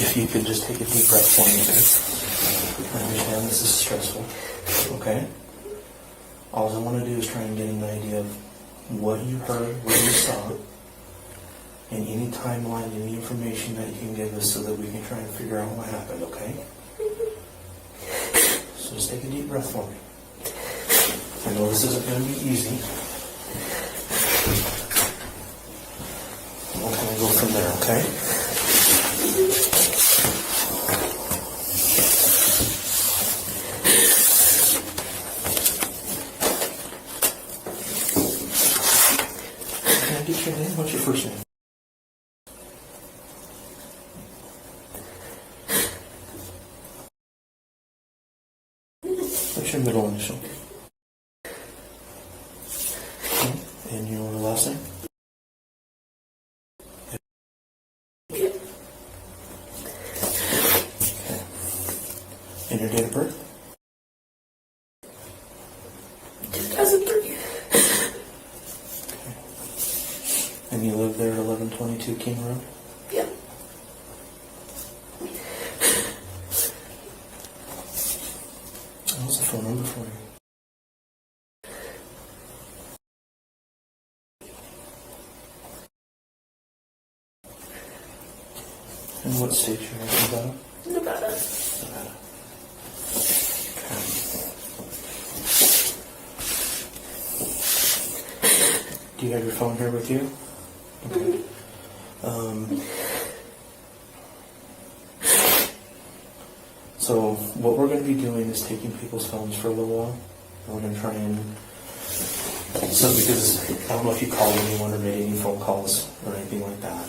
if you could just take a deep breath for me, okay? I understand this is stressful, okay? All I want to do is try and get an idea of what you heard, what you saw, and any timeline, any information that you can give us so that we can try and figure out what happened, okay? So just take a deep breath for me. I know this isn't going to be easy. We'll kind of go from there, okay? Can I get your name? What's your first name? What's your middle initial? Okay. And your last name? Okay. And your date of birth? 2003. Okay. And you live there at 1122 King Road? Yeah. What's the phone number for you? And what state you're in, Nevada? Nevada. Nevada. Okay. Do you have your phone here with you? Okay. So what we're going to be doing is taking people's phones for a little while. And we're going to try and... So because I don't know if you called anyone or made any phone calls or anything like that.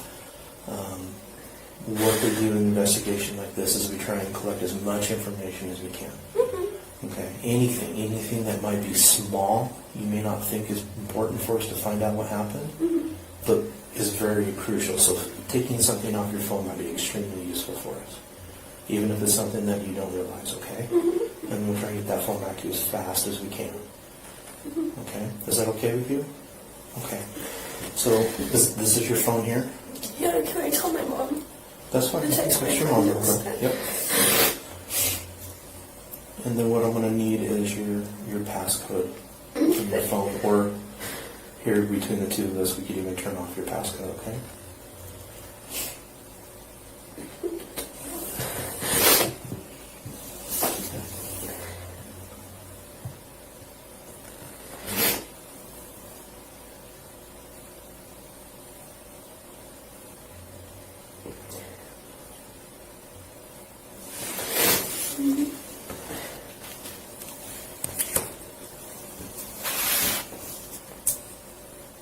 What we do in an investigation like this is we try and collect as much information as we can. Okay. Anything that might be small, you may not think is important for us to find out what happened, but is very crucial. So taking something off your phone might be extremely useful for us, even if it's something that you don't realize, okay? And we'll try and get that phone back to you as fast as we can. Okay? Is that okay with you? Okay. So this is your phone here? Yeah, can I tell my mom? That's fine. To text Text my your mom real friends. quick. Yep. And then what I'm going to need is your passcode from your phone, or here between the two of us, we could even turn off your passcode, okay?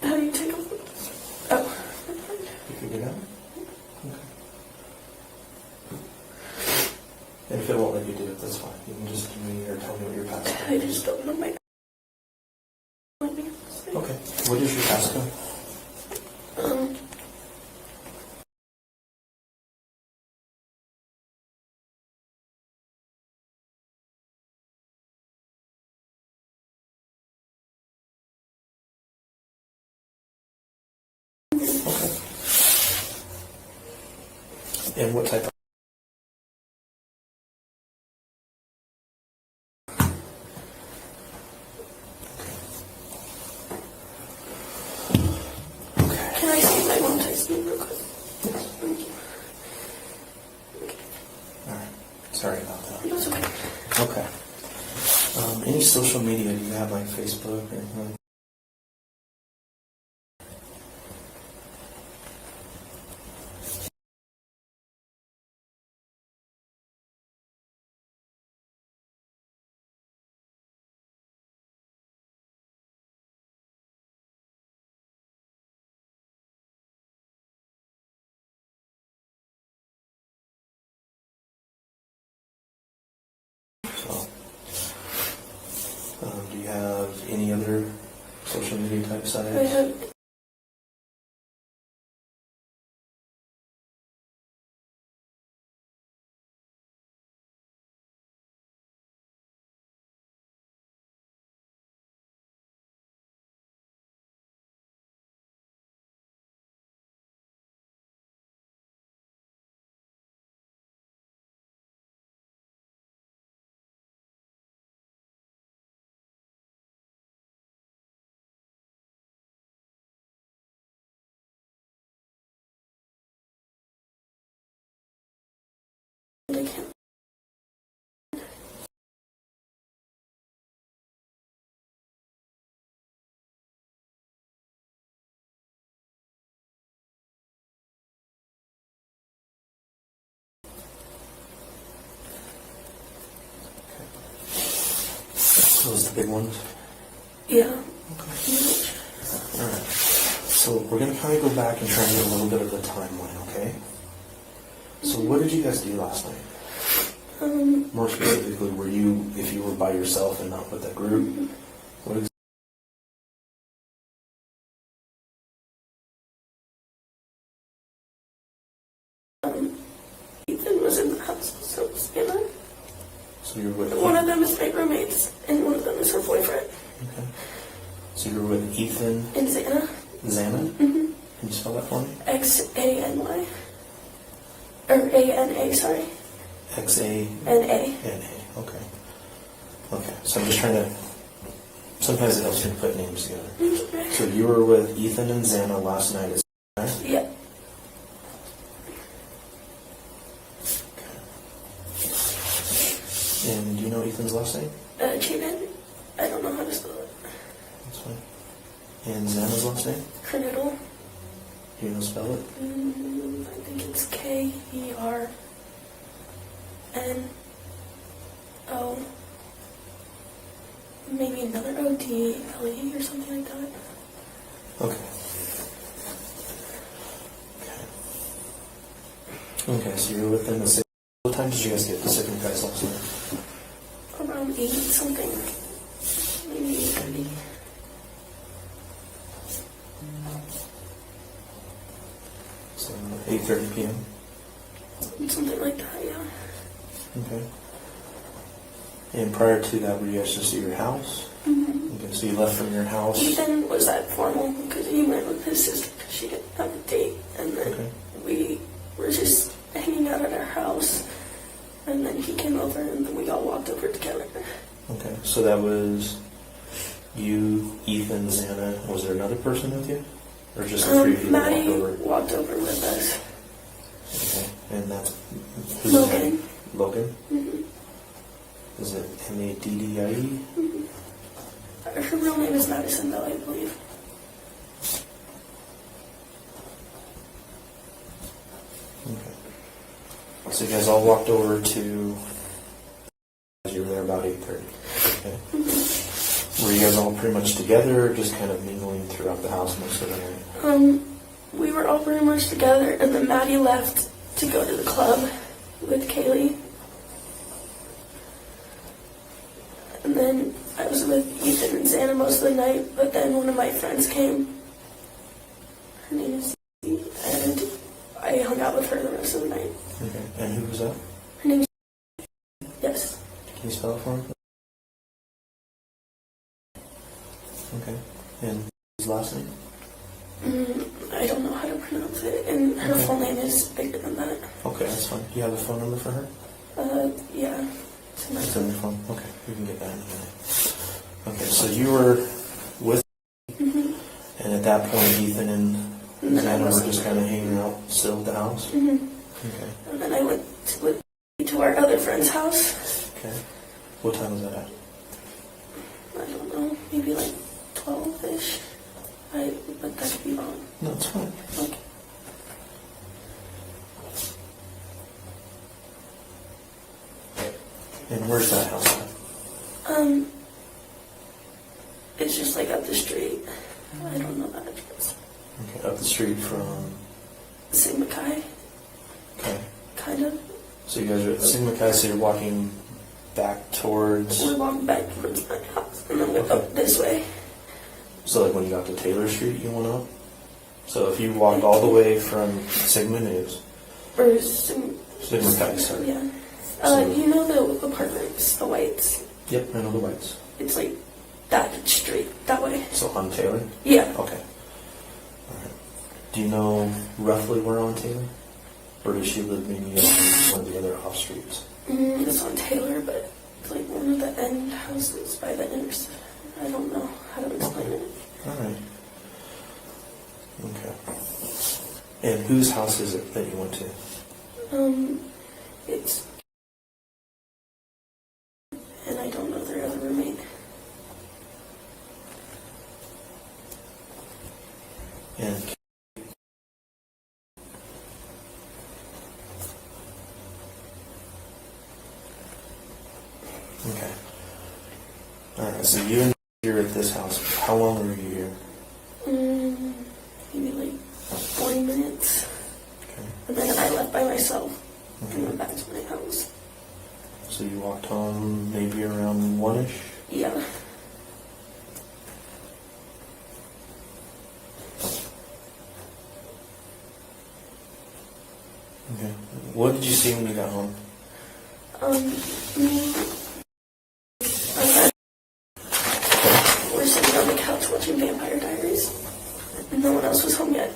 How do you take off? Oh. You figured it out? Okay. And if it won't let you do it, that's fine. You can just give me or tell me what your passcode I is. just don't know my... Okay. What is your passcode? Okay. And what type of... Okay. Can I see my mom text me real quick? Thank you. All right. Sorry about that. That's okay. Okay. Any social media do you have, like Facebook or anything like So, do you have any other social media type sites? I have those the big ones? Yeah. Okay. All right. So we're going to kind of go back and try and get a little bit of the timeline, okay? So what did you guys do last night? More specifically, were you, if you were by yourself and not with a group, what exactly? Ethan was in the house, so was Anna. So you're with One of them is my roommates, and one of them is her boyfriend. Okay. So you're with Ethan And Xana. Xana? Mm-hmm. Can you spell that for me? Xany. Or ANA, sorry. X-A-N-A. NA. Okay. Okay. So I'm just trying to, sometimes it helps me put names together. So you were with Ethan and Xana last night, is that right? Yeah. And do you know Ethan's last name? Cheated. I don't know how to spell it. That's fine. And Xana's last name? Kernidle. Do you know spell it? I think it's Kerno. Maybe another ODLE or something like that. Okay. Okay, so you were within the six. What time did you guys get to Sigmund guys last night? Around 8 something. Maybe 8:30. So 8:30 p.m. Something like that, yeah. Okay. And prior to that, were you guys just at your house? Mm-hmm. Okay, so you left from your house. Ethan was that formal because he went with his sister because she didn't have a date. And then Okay. we were just hanging out at our house. And then he came over and then we all walked over together. Okay, so that was you, Ethan, Xana. Was there another person with you? Or just the three of you that Maddie walked over? walked over with us. Okay, and that's... who's Logan. that? Logan? Mm-hmm. Is it M-A-D-D-I-E? Mm-hmm. Her real name is Madison, though, I believe. Okay. So you guys all walked over to... You were there about 8:30. Okay. Were you guys all pretty much together, or just kind of mingling throughout the house most of the night? We were all pretty much together, and then Maddie left to go to the club with Kaylee. And then I was with Ethan and Xana most of the night, but then one of my friends came. Her name is Izzy, and I hung out with her the rest of the night. Okay. And who was that? Her name is... Yes. Can you spell it for me? Okay. And his last name? I don't know how to pronounce it, and her Okay. full name is bigger than that. Okay, that's fine. Do you have a phone number for her? Yeah. It's in my It's in your phone. Okay, we can get that in a minute. Okay, so you were with, and at that point, Ethan and Xana were just kind of hanging out still at the house? Okay. And then I went to our other friend's house. Okay. What time was that at? I don't know, maybe like 12-ish. But that could be wrong. No, it's fine. Okay. And where's that house at? It's just like up the street. I don't know that address. Okay, up the street from... Sigma Chi, Okay. kind of. So you guys are at Sigma Chi, so you're walking back towards... We're walking back towards my house, and then we're up this way. So like when you got to Taylor Street, you went up? So if you walked all the way from Sigma News... Or Sigma Chi, sorry. Yeah. So- You know the apartments, the whites? Yep, I know the whites. It's like that street, that way. So on Taylor? Yeah. Okay. All right. Do you know roughly where on Taylor? Or does she live maybe on one of the other off streets? It's on Taylor, but it's like one of the end houses by the intersection. I don't know how to explain it. All right. Okay. And whose house is it that you went to? It's... And I don't know their other roommate. And okay. Alright, so you and you're at this house. How long were you here? Maybe like 40 minutes. Okay. And then I left by myself Okay. and went back to my house. So you walked home maybe around 1-ish? Yeah. Okay. What did you see when you got home? Me and we're sitting on the couch watching Vampire Diaries. No one else was home yet.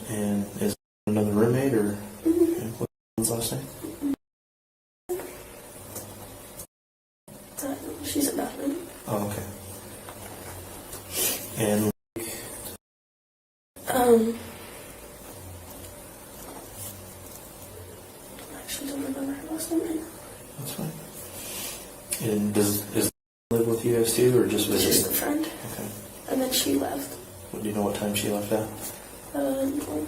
And is another roommate or okay, what's his last name? She's a Bethany. Oh, okay. And I actually don't remember her last name right now. that's fine. And does live with you guys too, or just It's visit? just a friend. Okay. And then she left. Do you know what time she left at? No. Okay.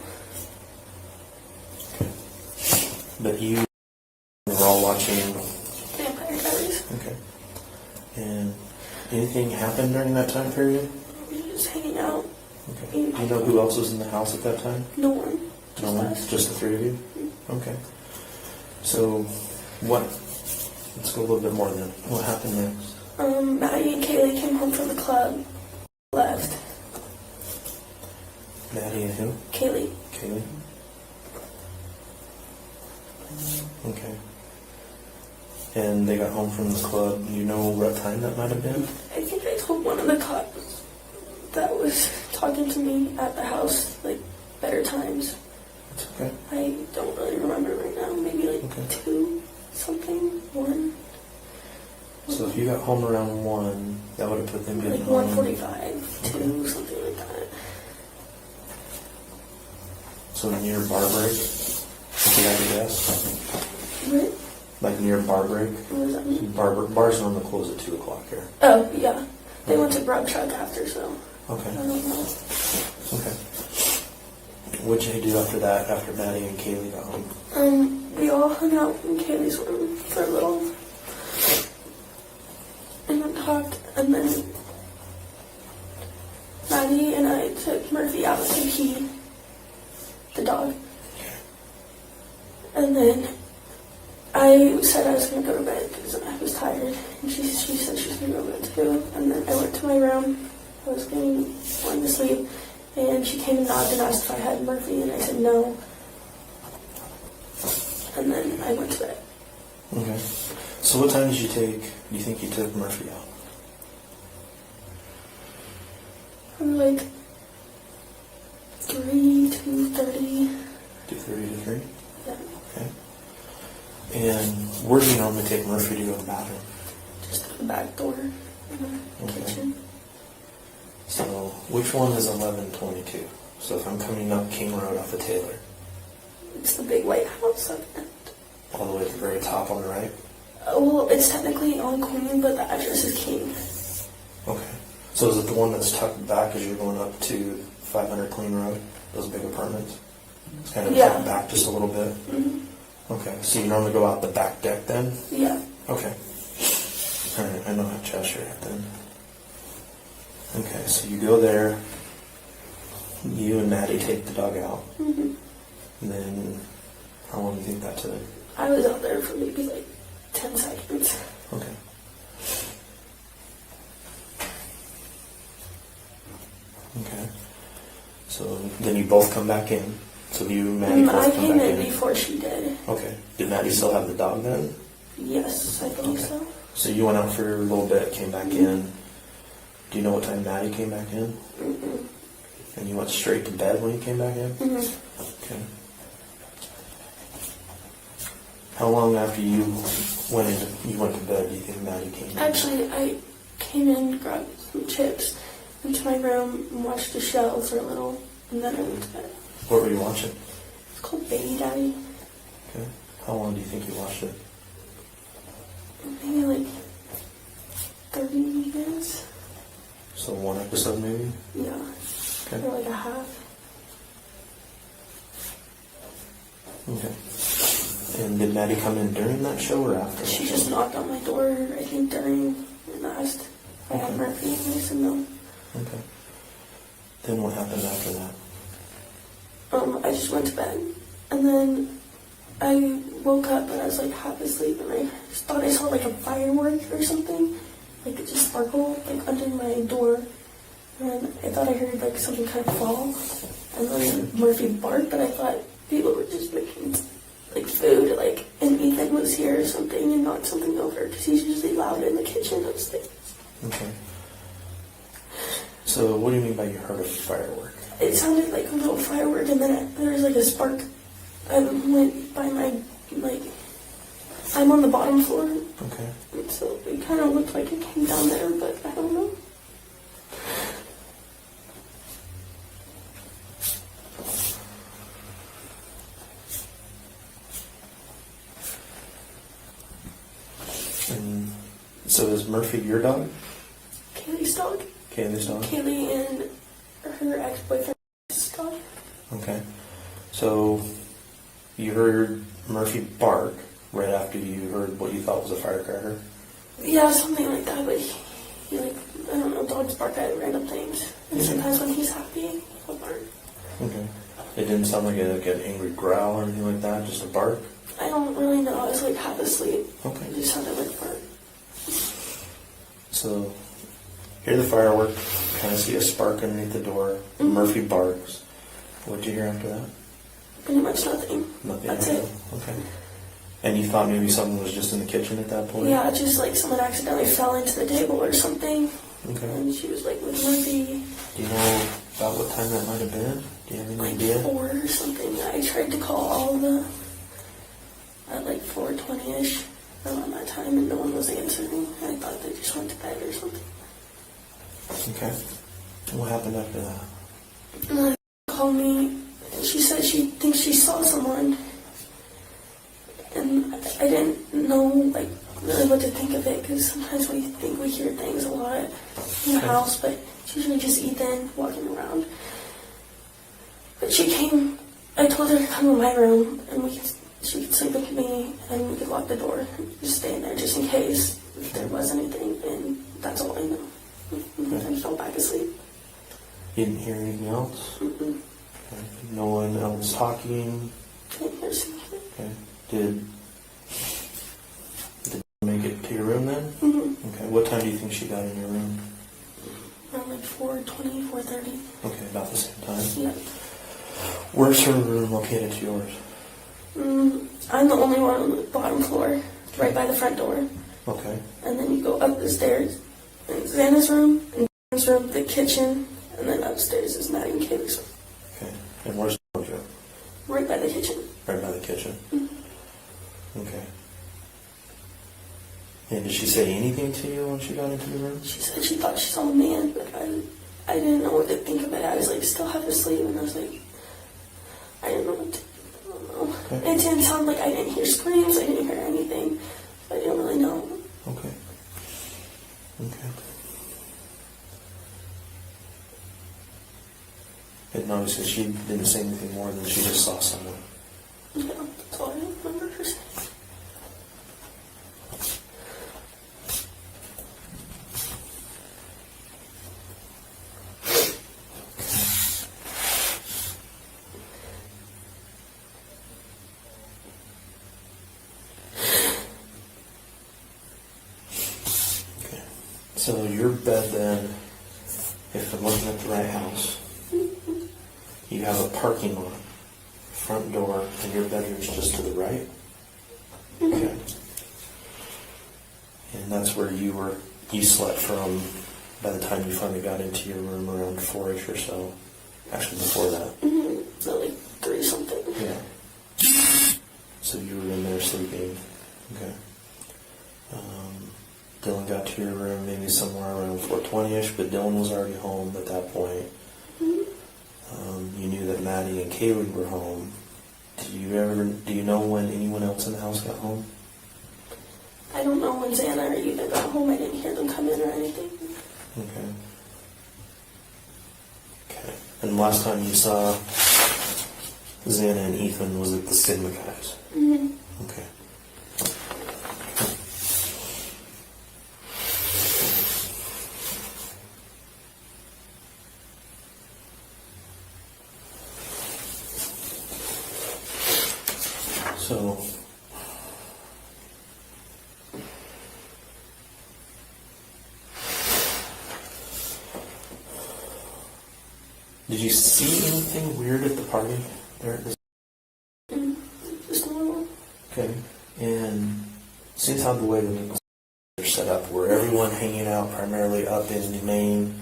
But you were all watching. Vampire Diaries. Okay. And anything happened during that time period? We were just hanging out. Okay. Do you know who else was in the house at that time? No one. No Just one? us. Just the three of you? Okay. So, let's go a little bit more then. What happened next? Maddie and Kaylee came home from the club. Left. Maddie and who? Kaylee. Kaylee? Okay. And they got home from the club. You know what time that might have been? I think I told one of the cops that was talking to me at the house, like, better times. That's okay. I don't really remember right now. Maybe like Okay. 2 something, 1. So if you got home around 1, that would have put them Like getting home. 1:45, 2, something like that. So near bar break? If you had to guess? What? Like near bar break? What does that mean? Bars normally close at 2 o'clock here. Oh, yeah. They went to Grub Truck after, so Okay. I don't know. Okay. What'd you do after that, after Maddie and Kaylee got home? We all hung out in Kaylee's room for a little. And then talked, and then Maddie and I took Murphy out to pee, the dog. And then I said I was going to go to bed because I was tired. And she said she was going to go to bed too. And then I went to my room. I was going to sleep. And she came and knocked and asked if I had Murphy. And I said no. And then I went to bed. Okay. So what time do you think you took Murphy out? Like 3 to 30. 2:30 to 3? Yeah. Okay. And where do you normally take Murphy to go to the bathroom? Just the back door in the Okay. kitchen. So which one is 1122? So if I'm coming up King Road off of Taylor, It's the big white house up there. all the way at the very top on the right? Well, it's technically on Queen, but the address is King. Okay. So is it the one that's tucked back as you're going up to 500 Clean Road? Those big apartments? It's kind of Yeah. tucked back just a little bit? Mm-hmm. Okay. So you normally go out the back deck then? Yeah. Okay. All right. I know how Cheshire at then. Okay. So you go there. You and Maddie take the dog out. Mm-hmm. And then how long do you think that took? I was out there for maybe like 10 seconds. Okay. Okay. So then you both come back in. So you and Maddie both I come came back in in. before she did. Okay. Did Maddie still have the dog then? Yes, I think Okay. so. So you went out for a little bit, came back in. Do you know what time Maddie came back in? Mm-mm. And you went straight to bed when you came back in? Mm-hmm. Okay. How long after you went to bed do you think Maddie came in? Actually, I came in, grabbed some chips, went to my room, and watched the show for a little, and then I went to bed. What were you watching? It's called Baby Daddy. Okay. How long do you think you watched it? Maybe like 30 minutes. So one episode maybe? Yeah. Okay. Or like a half. Okay. And did Maddie come in during that show or after? She just knocked on my door, I think, during, and asked if I had Murphy, and I said no. Okay. Then what happened after that? I just went to bed, and then I woke up and I was like half asleep, and I just thought I saw like a firework or something, like it just sparkled like under my door, and I thought I heard like something kind of fall, and then Murphy barked, but I thought people were just making like food, like, and Ethan was here or something and knocked something over because he's usually loud in the kitchen upstairs. Okay. So what do you mean by you heard a firework? It sounded like a little firework, and then there was like a spark. I went by my, like, I'm on the bottom floor. Okay. And so it kind of looked like it came down there, but I don't know. And so is Murphy your dog? Kaylee's dog. Kaylee's dog? Kaylee and her ex-boyfriend's dog. Okay. So you heard Murphy bark right after you heard what you thought was a firecracker? Yeah, something like that, but he like, I don't know, dogs bark at random things. And sometimes when he's happy, he'll bark. Okay. It didn't sound like an angry growl or anything like that, just a bark? I don't really know. I was like half asleep. Okay. It just sounded like bark. So, hear the firework, kind of see a spark underneath the door. Murphy barks. What'd you hear after that? Pretty much nothing. Nothing. That's after it. that? Okay. And you thought maybe someone was just in the kitchen at that point? Yeah, just like someone accidentally fell into the table or something. Okay. And she was like with Murphy. Do you know about what time that might have been? Do you have any Like idea? 4 or something. I tried to call all the at like 4:20ish around that time, and no one was answering. I thought they just went to bed or something. Okay. And what happened after that? And then she called me, and she said she thinks she saw someone, and I didn't know like really what to think of it, because sometimes we think we hear things a lot in the house, but it's usually just Ethan walking around. But she came. I told her to come to my room, and she could sleep with me, and we could lock the door and just stay in there just in case if there was anything, and that's all I know. And then I fell back asleep. You didn't hear anything else? Mm-mm. Okay. No one else talking? Didn't hear something. Okay. Did you make it to your room then? Mm-hmm. Okay. What time do you think she got in your room? Around like 4:20, 4:30. Okay, about the same time. Yeah. Where's her room located to yours? I'm the only one on the bottom floor, right by the front door. Okay. And then you go up the stairs, and Xana's room, and Dan's room, the kitchen, and then upstairs is Maddie and Kaylee's room. Okay. And where's the room? Right by the kitchen. Right by the kitchen. Mm-hmm. Okay. And did she say anything to you when she got into the room? She said she thought she saw a man, but I didn't know what to think of it. I was like still half asleep, and I was like, I didn't know what to. I don't know. Okay. It didn't sound like I didn't hear screams. I didn't hear anything. So I didn't really know. Okay. Okay. And obviously she didn't say anything more than she just saw someone. Yeah, that's all I remember her saying. Okay. So your bed then, if I'm looking at the right house, you have a parking lot, front door, and your bedroom's just to the right? Okay. And that's where you slept from by the time you finally got into your room around 4-ish or so. Actually, before that. Mm-hmm. So like 3 something. Yeah. So you were in there sleeping. Okay. Dylan got to your room maybe somewhere around 4:20ish, but Dylan was already home at that point. You knew that Maddie and Kaylee were home. Do you know when anyone else in the house got home? I don't know when Xana or Ethan got home. I didn't hear them come in or anything. Okay. Okay. And the last time you saw Xana and Ethan was at the cinema guys? Mm-hmm. So, did you see anything weird at the party there? Just normal. Okay. And since how the way the are set up, were everyone hanging out primarily up in the main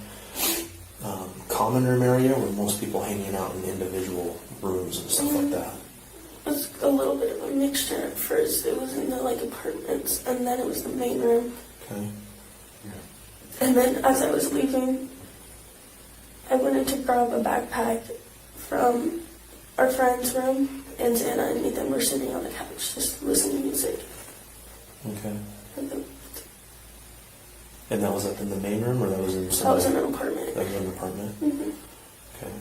common room area, or were most people hanging out in individual rooms and stuff like that? It was a little bit of a mixture. At first it was in the apartments, and then it was the main room. Okay. And then as I was leaving, I went in to grab a backpack from our friend's room, and Xana and Ethan were sitting on the couch just listening to music. Okay. And then, And that was up in the main room, or that was in some? that was in an apartment. That was in an apartment? hmm Okay.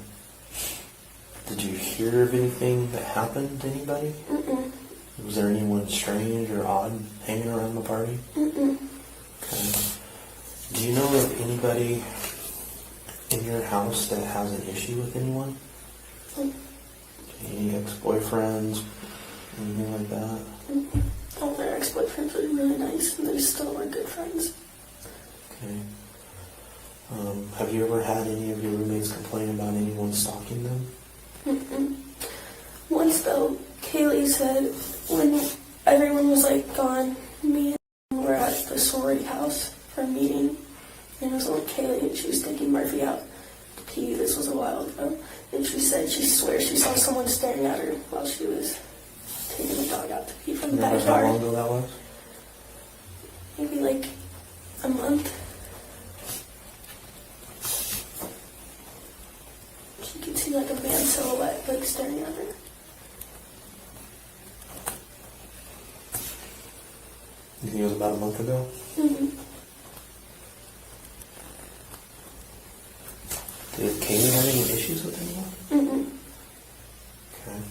Did you hear of anything that happened to anybody? Mm-mm. Was there anyone strange or odd hanging around the party? Mm-mm. Okay. Do you know of anybody in your house that has an issue with anyone? Mm. Any ex-boyfriends? Anything like that? Mm-mm. All their ex-boyfriends were really nice, and they still are good friends. Okay. Have you ever had any of your roommates complain about anyone stalking them? Mm-mm. Once though, Kaylee said when everyone was gone, me and were at the sorority house for a meeting, and it was only Kaylee, and she was taking Murphy out to pee. This was a while ago, and she said she swears she saw someone staring at her while she was taking the dog out to pee from the Remember how backyard. long ago that was? Maybe a month. She could see a man silhouette staring at her. You think it was about a month ago? Mm-hmm. Did Kaylee have any issues with anyone? Mm-hmm. Okay.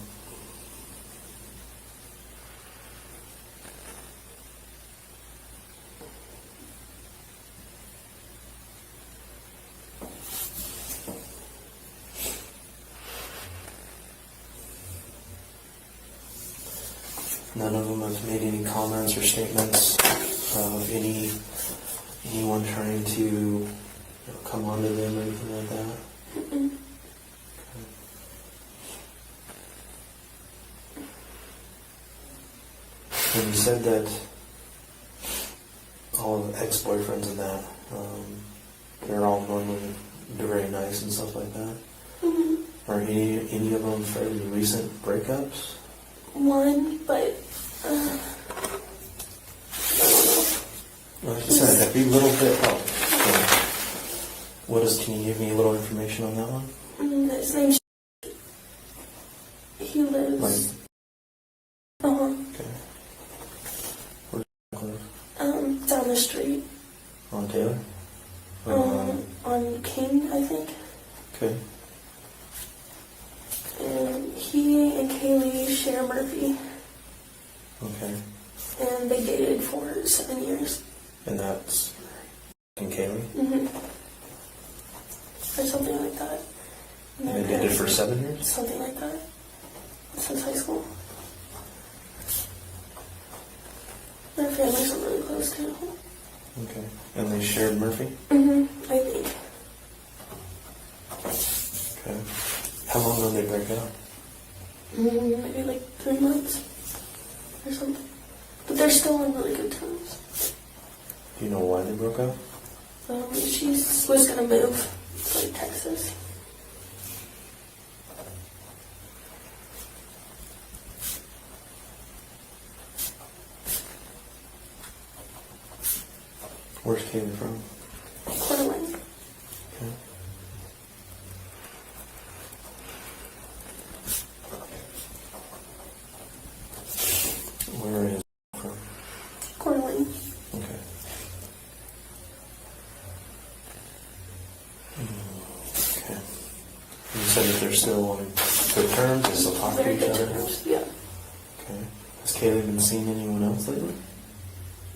None of them have made any comments or statements of anyone trying to come onto them or anything like that. Mm-mm. And you said that all of the ex-boyfriends and that, they're all normally very nice and stuff like that. Mm-hmm. Are any of them fairly recent breakups? One, but I don't know. Like I said, every little bit helps. So, can you give me a little information on that one? His name's he lives Okay. Where's he live? down the street. On Taylor? On King, I think. Okay. And he and Kaylee share Murphy, Okay. and they dated for 7 years. And that's in Kaylee? Mm-hmm. Or something like that. And they did it for 7 years? Something like that. Since high school. Their families are really close too. Okay. And they shared Murphy? Mm-hmm. I think. Okay. How long did they break up? Maybe 3 months or something. But they're still on really good terms. Do you know why they broke up? She was gonna move to Texas. Where's Kaylee from? Coeur d'Alene. Okay. Where is from? Coeur d'Alene. Okay. Okay. You said that they're still on good terms, they still talk to Very each good other? terms. Yeah. Okay. Has Kaylee been seeing anyone else lately?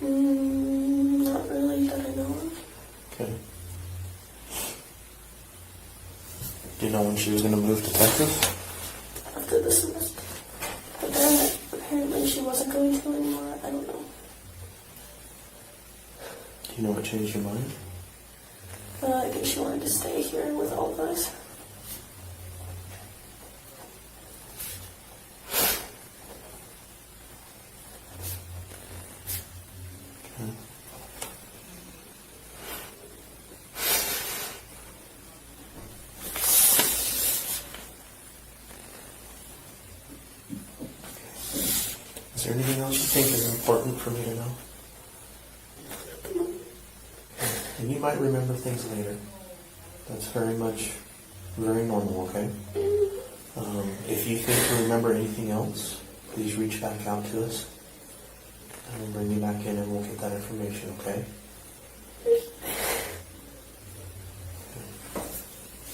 Not really that I know of. Okay. Do you know when she was going to move to Texas? After the semester. But then apparently she wasn't going to anymore. I don't know. Do you know what changed your mind? I think she wanted to stay here with all of us. Okay. Is there anything else you think is important for me to know? And you might remember things later. That's very normal, okay? If you think you remember anything else, please reach back out to us. And we'll bring you back in and we'll get that information, okay?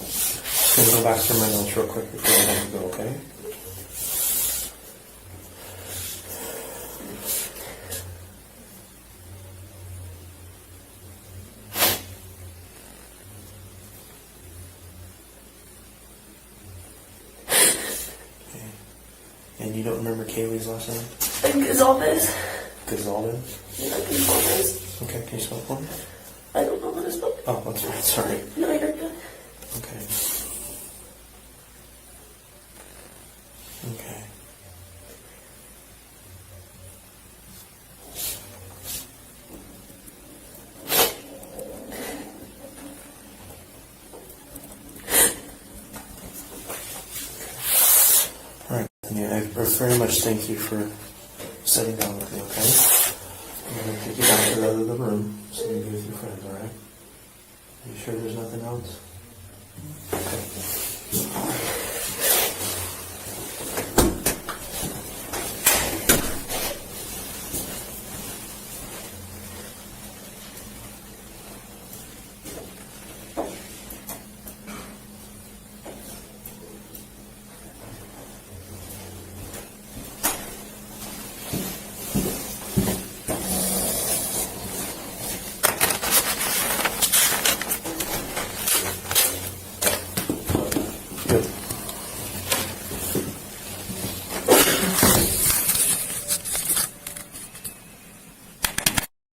I'm going to go back through my notes real quick before I have to go, okay? And you don't remember Kaylee's last name? I think it's all this. Gonzalez? Yeah, I think all this. Okay, can you spell it for me? I don't know how to spell it. Oh, that's right, sorry. No, you're good. Okay. Okay. All right, Bethany, I very much thank you for sitting down with me, okay? I'm going to take you back to the other room so you can be with your friends, all right? Are you sure there's nothing else? Okay.